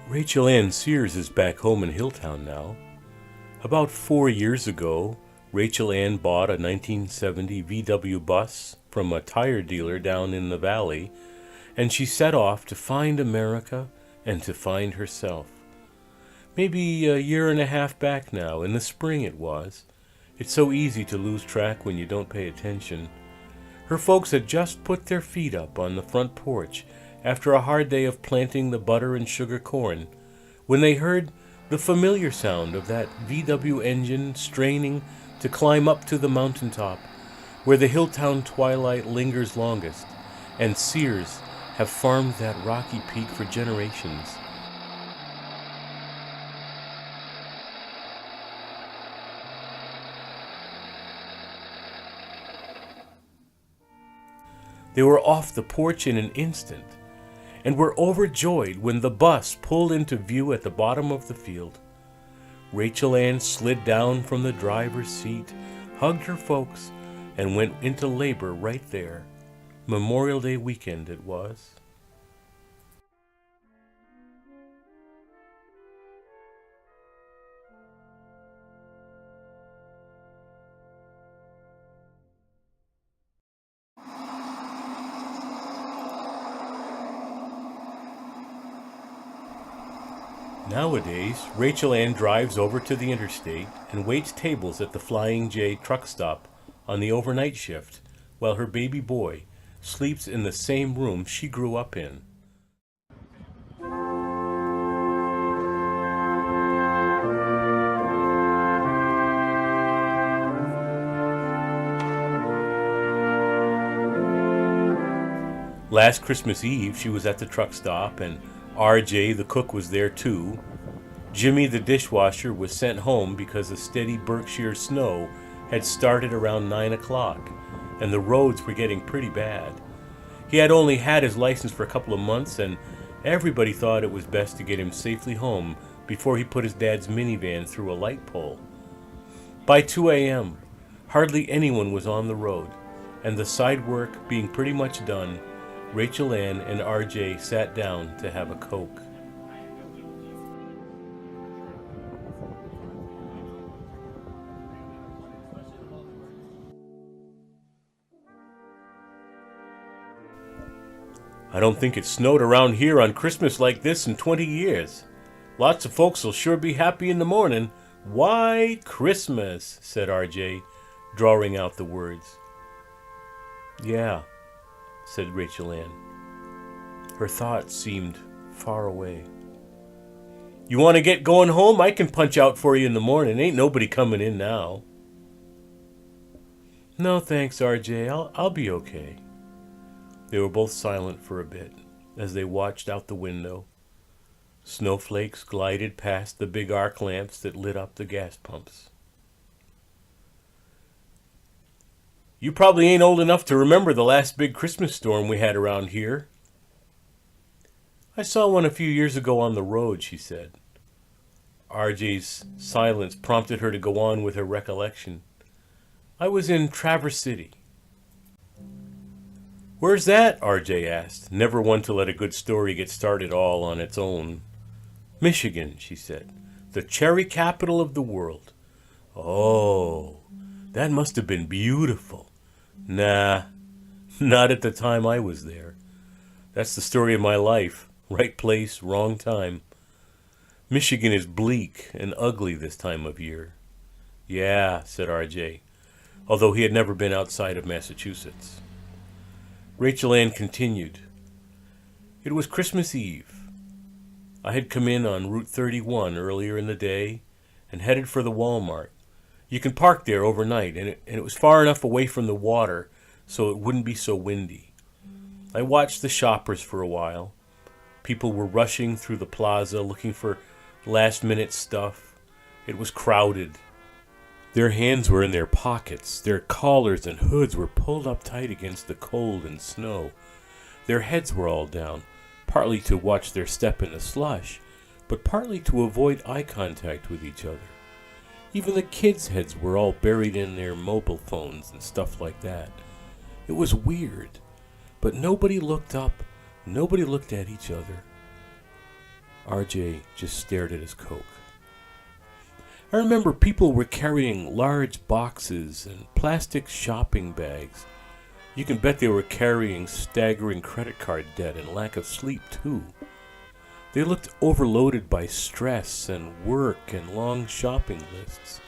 Rachel Ann Sears is back home in Hilltown now. About 4 years ago, Rachel Ann bought a 1970 VW bus from a tire dealer down in the valley, and she set off to find America and to find herself. Maybe a year and a half back now, in the spring it was. It's so easy to lose track when you don't pay attention. Her folks had just put their feet up on the front porch after a hard day of planting the butter and sugar corn, when they heard the familiar sound of that VW engine straining to climb up to the mountaintop, where the Hilltown twilight lingers longest, and Sears have farmed that rocky peak for generations. They were off the porch in an instant, and were overjoyed when the bus pulled into view at the bottom of the field. Rachel Ann slid down from the driver's seat, hugged her folks, and went into labor right there. Memorial Day weekend it was. Nowadays, Rachel Ann drives over to the interstate and waits tables at the Flying J truck stop on the overnight shift while her baby boy sleeps in the same room she grew up in. Last Christmas Eve, she was at the truck stop, and RJ the cook was there too. Jimmy the dishwasher was sent home because a steady Berkshire snow had started around 9 o'clock, and the roads were getting pretty bad. He had only had his license for a couple of months, and everybody thought it was best to get him safely home before he put his dad's minivan through a light pole. By 2 a.m., hardly anyone was on the road, and the side work being pretty much done, Rachel Ann and RJ sat down to have a Coke. I don't think it snowed around here on Christmas like this in 20 years. Lots of folks will sure be happy in the morning. White Christmas, said RJ, drawing out the words. Yeah, said Rachel Ann. Her thoughts seemed far away. You want to get going home? I can punch out for you in the morning. Ain't nobody coming in now. No, thanks, RJ. I'll be okay. They were both silent for a bit as they watched out the window. Snowflakes glided past the big arc lamps that lit up the gas pumps. You probably ain't old enough to remember the last big Christmas storm we had around here. I saw one a few years ago on the road, she said. RJ's silence prompted her to go on with her recollection. I was in Traverse City. Where's that? RJ asked, never one to let a good story get started all on its own. Michigan, she said, the cherry capital of the world. Oh, that must have been beautiful. Nah, not at the time I was there. That's the story of my life. Right place, wrong time. Michigan is bleak and ugly this time of year. Yeah, said RJ, although he had never been outside of Massachusetts. Rachel Ann continued. It was Christmas Eve. I had come in on Route 31 earlier in the day and headed for the Walmart. You can park there overnight, and it was far enough away from the water so it wouldn't be so windy. I watched the shoppers for a while. People were rushing through the plaza looking for last-minute stuff. It was crowded. Their hands were in their pockets. Their collars and hoods were pulled up tight against the cold and snow. Their heads were all down, partly to watch their step in the slush, but partly to avoid eye contact with each other. Even the kids' heads were all buried in their mobile phones and stuff like that. It was weird, but nobody looked up. Nobody looked at each other. RJ just stared at his Coke. I remember people were carrying large boxes and plastic shopping bags. You can bet they were carrying staggering credit card debt and lack of sleep, too. They looked overloaded by stress and work and long shopping lists.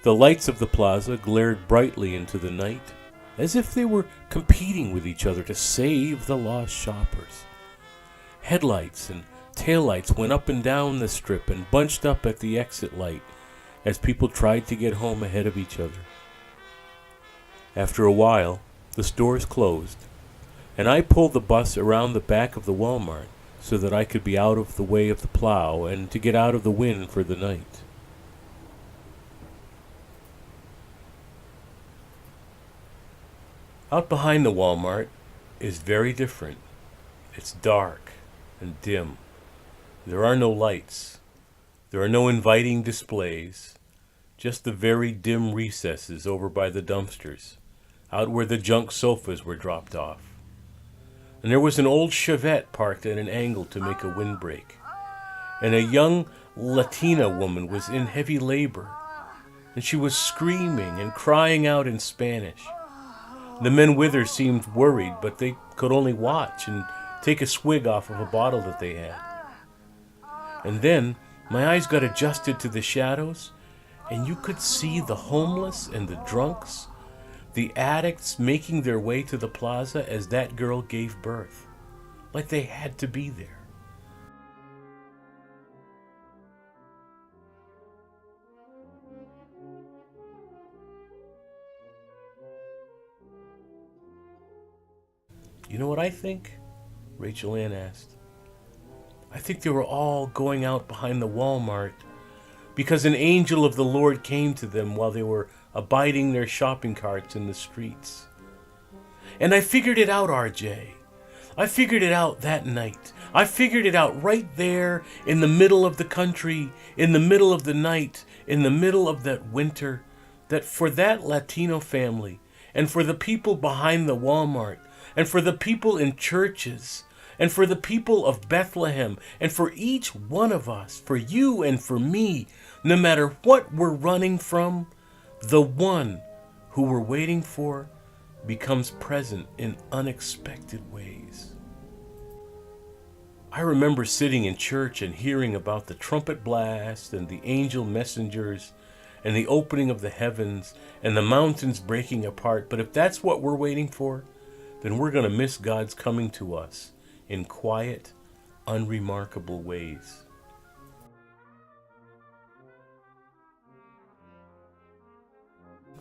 The lights of the plaza glared brightly into the night, as if they were competing with each other to save the lost shoppers. Headlights and taillights went up and down the strip and bunched up at the exit light as people tried to get home ahead of each other. After a while, the stores closed, and I pulled the bus around the back of the Walmart so that I could be out of the way of the plow and to get out of the wind for the night. Out behind the Walmart is very different. It's dark and dim. There are no lights. There are no inviting displays. Just the very dim recesses over by the dumpsters, out where the junk sofas were dropped off. And there was an old Chevette parked at an angle to make a windbreak. And a young Latina woman was in heavy labor, and she was screaming and crying out in Spanish. The men with her seemed worried, but they could only watch and take a swig off of a bottle that they had. And then my eyes got adjusted to the shadows, and you could see the homeless and the drunks, the addicts making their way to the plaza as that girl gave birth, like they had to be there. You know what I think? Rachel Ann asked. I think they were all going out behind the Walmart because an angel of the Lord came to them while they were abiding their shopping carts in the streets. And I figured it out, RJ. I figured it out that night. I figured it out right there in the middle of the country, in the middle of the night, in the middle of that winter, that for that Latino family and for the people behind the Walmart and for the people in churches and for the people of Bethlehem and for each one of us, for you and for me, no matter what we're running from, the one who we're waiting for becomes present in unexpected ways. I remember sitting in church and hearing about the trumpet blast and the angel messengers and the opening of the heavens and the mountains breaking apart. But if that's what we're waiting for, then we're going to miss God's coming to us in quiet, unremarkable ways.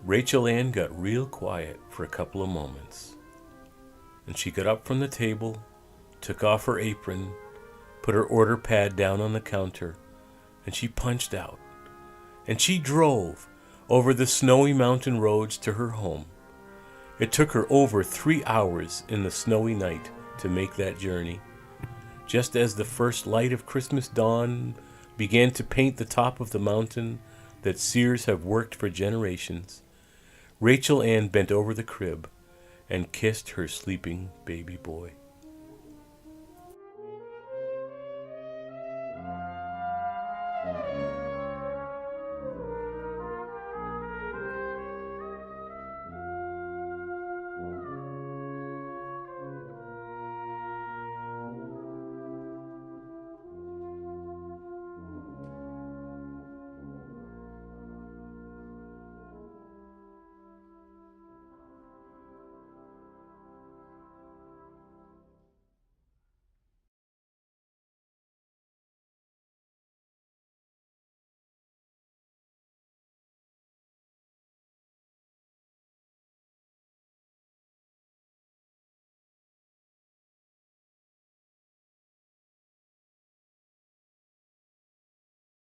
Rachel Ann got real quiet for a couple of moments. And she got up from the table, took off her apron, put her order pad down on the counter, and she punched out. And she drove over the snowy mountain roads to her home. It took her over 3 hours in the snowy night to make that journey. Just as the first light of Christmas dawn began to paint the top of the mountain that seers have worked for generations, Rachel Ann bent over the crib and kissed her sleeping baby boy.